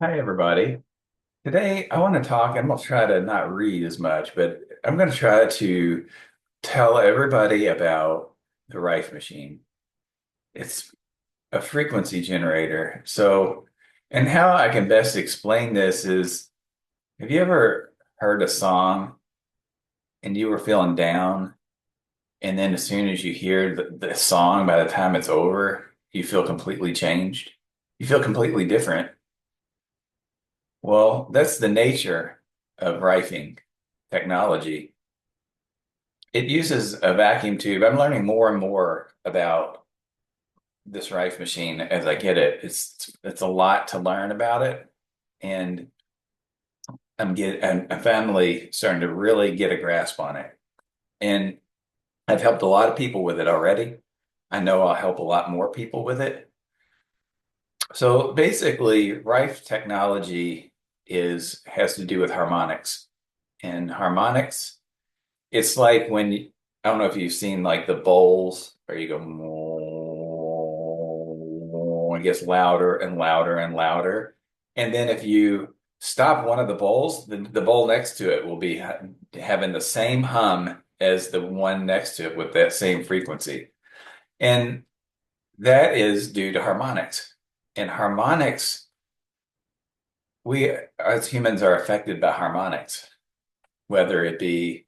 Hi, everybody. Today, I want to talk. I'm going to try to not read as much, but I'm going to try to tell everybody about the Rife machine. It's a frequency generator. And how I can best explain this is, have you ever heard a song and you were feeling down, and then as soon as you hear the song, by the time it's over, you feel completely changed? You feel completely different. Well, that's the nature of rifing technology. It uses a vacuum tube. I'm learning more and more about this Rife machine as I get it. It's a lot to learn about it, and I'm finally starting to really get a grasp on it. And I've helped a lot of people with it already. I know I'll help a lot more people with it. So basically, Rife technology is has to do with harmonics. And harmonics, it's like I don't know if you've seen like the bowls where you go, it gets louder and louder and louder. And then if you stop one of the bowls, the bowl next to it will be having the same hum as the one next to it with that same frequency. And that is due to harmonics. And harmonics, we as humans are affected by harmonics, whether it be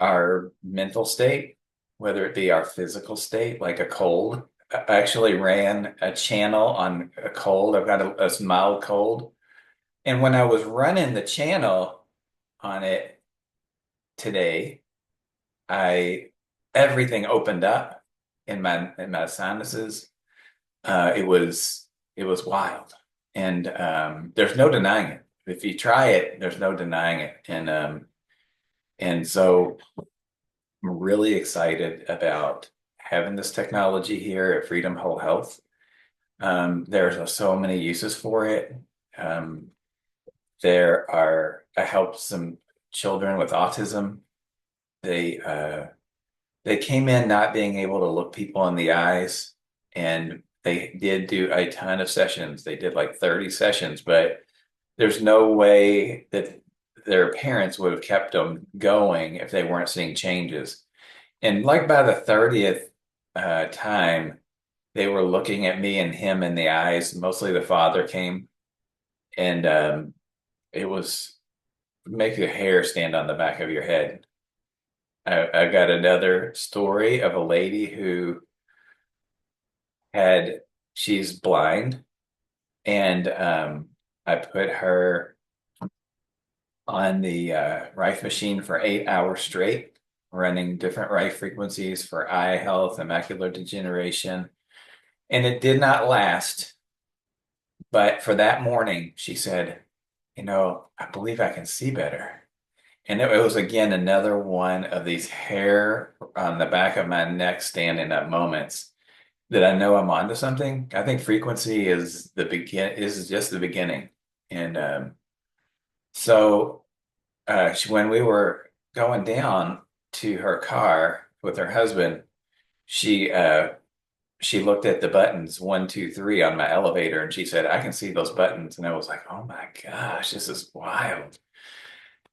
our mental state, whether it be our physical state, like a cold. I actually ran a channel on a cold. I've got a mild cold. And when I was running the channel on it today, I everything opened up in my sinuses. It was wild. And there's no denying it. If you try it, there's no denying it. And so I'm really excited about having this technology here at Freedom Whole Health. There's so many uses for it. Um, I helped some children with autism. They they came in not being able to look people in the eyes, and they did do a ton of sessions. They did like 30 sessions, but there's no way that their parents would have kept them going if they weren't seeing changes. And like by the 30th time, they were looking at me and him in the eyes. Mostly the father came, and it was make your hair stand on the back of your head. I got another story of a lady who had, she's blind, and I put her on the Rife machine for 8 hours straight, running different Rife frequencies for eye health and macular degeneration. And it did not last. But for that morning, she said, I believe I can see better. And it was again another one of these hair on the back of my neck standing up moments that I know I'm onto something. I think frequency is just the beginning. And so when we were going down to her car with her husband, she she looked at the buttons 1, 2, 3 on my elevator, and she said, I can see those buttons. And I was like, oh my gosh, this is wild.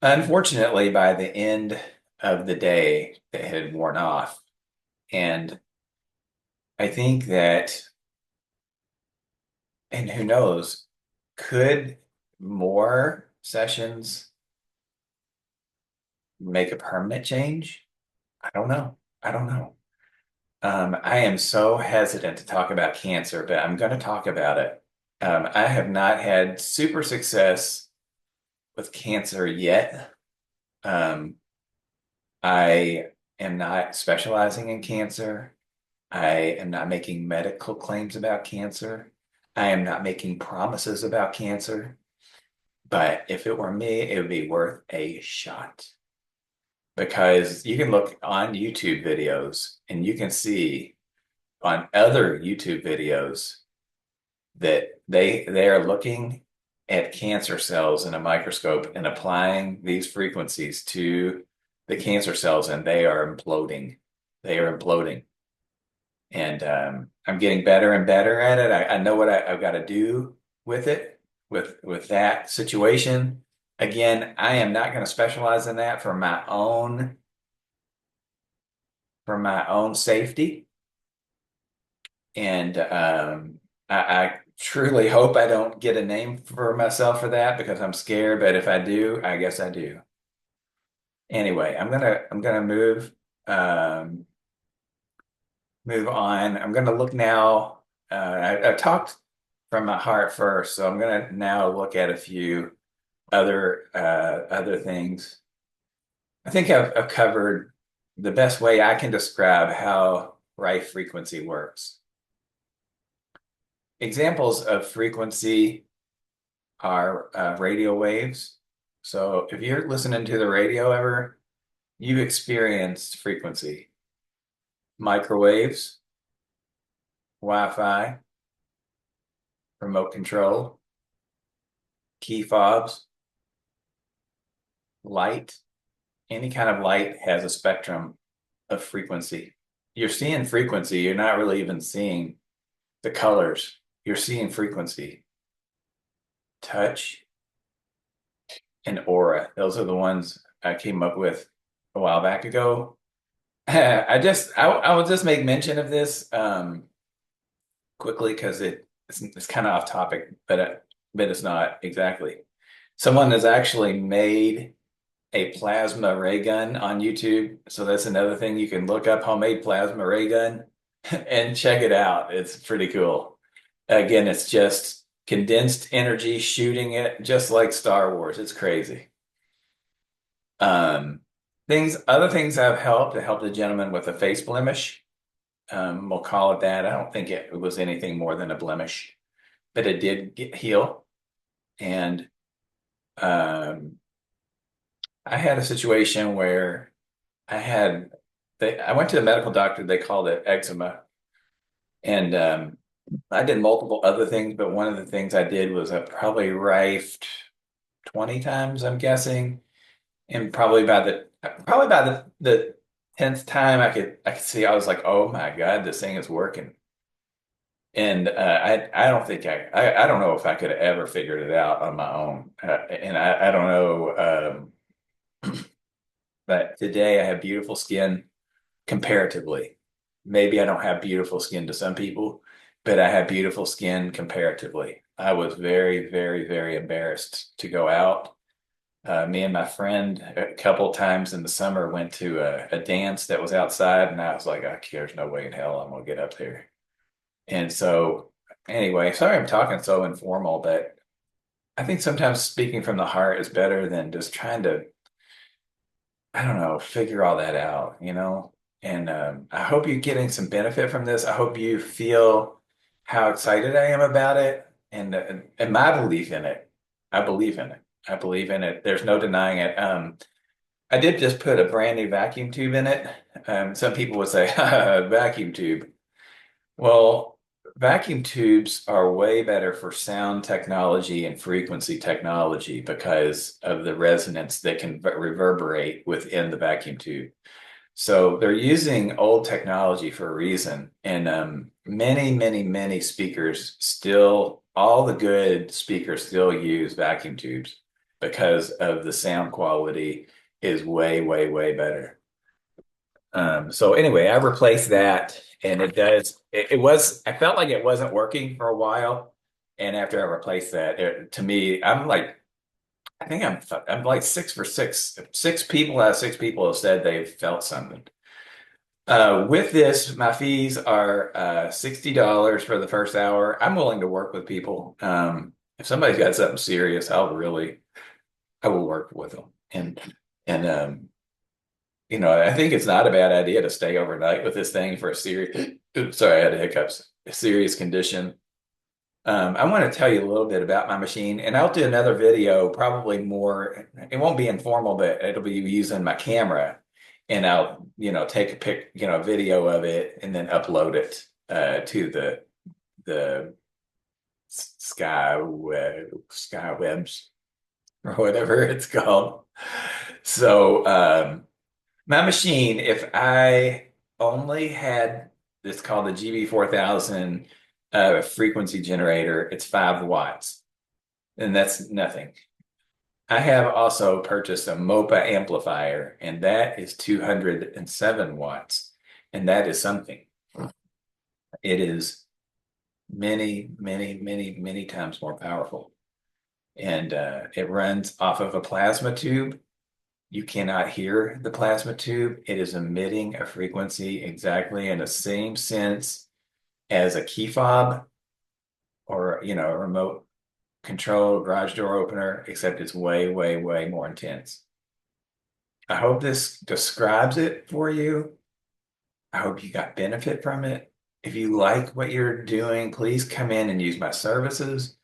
Unfortunately, by the end of the day, it had worn off. And I think that, and who knows, could more sessions make a permanent change? I don't know. I don't know. I am so hesitant to talk about cancer, but I'm going to talk about it. I have not had super success with cancer yet. Um, I am not specializing in cancer. I am not making medical claims about cancer. I am not making promises about cancer. But if it were me, it would be worth a shot because you can look on YouTube videos and you can see on other YouTube videos that they are looking at cancer cells in a microscope and applying these frequencies to the cancer cells, and they are imploding. They are imploding. And I'm getting better and better at it. I know what I've got to do with it, with that situation. Again, I am not going to specialize in that for my own safety. And I truly hope I don't get a name for myself for that because I'm scared. But if I do, I guess I do. Anyway, I'm gonna move on. I'm gonna look now. I talked from my heart first, so I'm gonna now look at a few other things. I think I've covered the best way I can describe how Rife frequency works. Examples of frequency are radio waves. So if you're listening to the radio ever, you've experienced frequency. Microwaves, Wi-Fi, remote control, key fobs, light. Any kind of light has a spectrum of frequency. You're seeing frequency, you're not really even seeing the colors. You're seeing frequency. Touch and aura. Those are the ones I came up with a while back ago. I will just make mention of this quickly because it's kind of off topic, but it's not exactly. Someone has actually made a plasma ray gun on YouTube, so that's another thing you can look up homemade plasma ray gun and check it out. It's pretty cool. Again, it's just condensed energy shooting it just like Star Wars. It's crazy. Um, other things have helped. I helped a gentleman with a face blemish. We'll call it that. I don't think it was anything more than a blemish, but it did heal. And um, I had a situation where I went to the medical doctor. They called it eczema, and I did multiple other things, but one of the things I did was I probably rifed 20 times, I'm guessing. And probably by the 10th time I could see I was like, oh my God, this thing is working. And I don't think I don't know if I could have ever figured it out on my own. And I don't know but today I have beautiful skin comparatively. Maybe I don't have beautiful skin to some people, but I have beautiful skin comparatively. I was very, very, very embarrassed to go out. Me and my friend a couple times in the summer went to a dance that was outside, and I was like, there's no way in hell I'm gonna get up there. And so, anyway, sorry I'm talking so informal, but I think sometimes speaking from the heart is better than just trying to, I don't know, figure all that out, you know? And I hope you're getting some benefit from this. I hope you feel how excited I am about it and my belief in it. I believe in it. I believe in it. There's no denying it. I did just put a brand new vacuum tube in it. Some people would say, vacuum tube. Well, vacuum tubes are way better for sound technology and frequency technology because of the resonance that can reverberate within the vacuum tube. So they're using old technology for a reason. And many, many, many speakers still, all the good speakers still use vacuum tubes because of the sound quality is way, way, way better. So anyway, I replaced that and I felt like it wasn't working for a while. And after I replaced that, to me, I think I'm like 6 for 6. 6 people out of 6 people have said they've felt something. With this, my fees are $60 for the first hour. I'm willing to work with people. If somebody's got something serious, I will work with them. And I think it's not a bad idea to stay overnight with this thing for a serious, oops, sorry, I had hiccups, a serious condition. I want to tell you a little bit about my machine, and I'll do another video, probably more. It won't be informal, but it'll be using my camera, and I'll, take a video of it, and then upload it to the Skywebs or whatever it's called. So my machine, if I only had It's called the GB4000 frequency generator. It's 5 watts, and that's nothing. I have also purchased a MOPA amplifier, and that is 207 watts, and that is something. It is many, many, many, many times more powerful. And it runs off of a plasma tube. You cannot hear the plasma tube. It is emitting a frequency exactly in the same sense as a key fob or, a remote control garage door opener, except it's way, way, way more intense. I hope this describes it for you. I hope you got benefit from it. If you like what you're doing, please come in and use my services.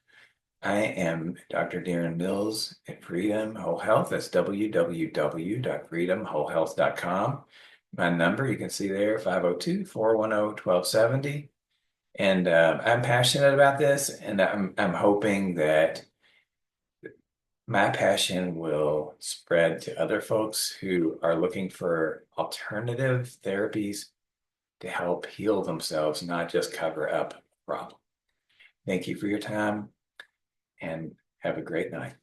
I am Dr. Darren Mills at Freedom Whole Health. That's www.freedomwholehealth.com. My number, you can see there, 502-410-1270. And I'm passionate about this, and I'm hoping that my passion will spread to other folks who are looking for alternative therapies to help heal themselves, not just cover up a problem. Thank you for your time and have a great night.